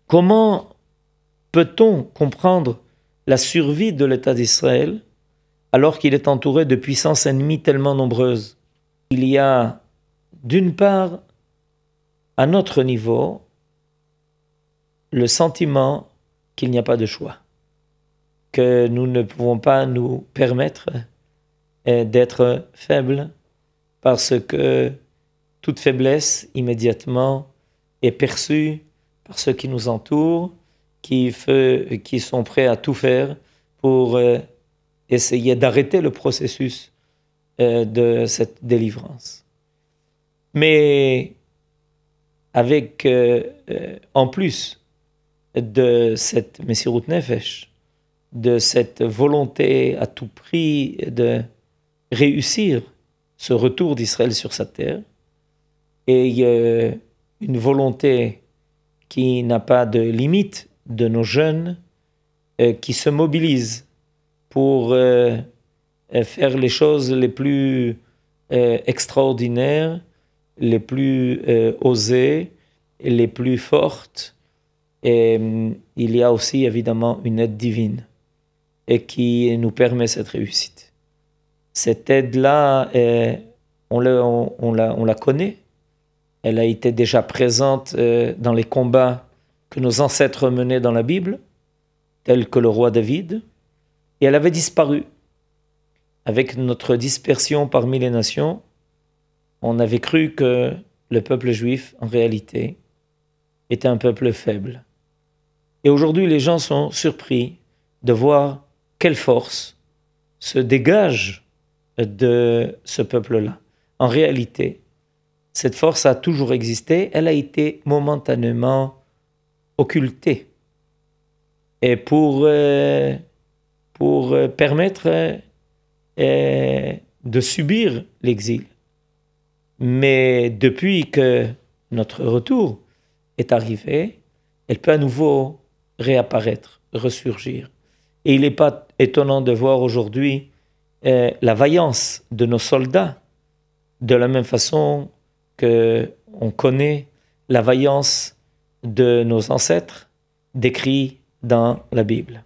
Comment peut-on comprendre la survie de l'État d'Israël alors qu'il est entouré de puissances ennemies tellement nombreuses? Il y a, d'une part, à notre niveau, le sentiment qu'il n'y a pas de choix, que nous ne pouvons pas nous permettre d'être faibles parce que toute faiblesse immédiatement est perçue par ceux qui nous entourent, qui sont prêts à tout faire pour essayer d'arrêter le processus de cette délivrance. Mais avec, en plus de cette Messirut Nefesh, de cette volonté à tout prix de réussir ce retour d'Israël sur sa terre, et une volonté qui n'a pas de limite de nos jeunes qui se mobilisent pour faire les choses les plus extraordinaires, les plus osées, les plus fortes. Et il y a aussi évidemment une aide divine et qui nous permet cette réussite. Cette aide-là, on la connaît. Elle a été déjà présente dans les combats que nos ancêtres menaient dans la Bible, tels que le roi David, et elle avait disparu. Avec notre dispersion parmi les nations, on avait cru que le peuple juif, en réalité, était un peuple faible. Et aujourd'hui, les gens sont surpris de voir quelle force se dégage de ce peuple-là. En réalité, cette force a toujours existé, elle a été momentanément occultée. Et pour permettre de subir l'exil. Mais depuis que notre retour est arrivé, elle peut à nouveau réapparaître, ressurgir. Et il n'est pas étonnant de voir aujourd'hui la vaillance de nos soldats, de la même façon qu'on connaît la vaillance de nos ancêtres décrits dans la Bible.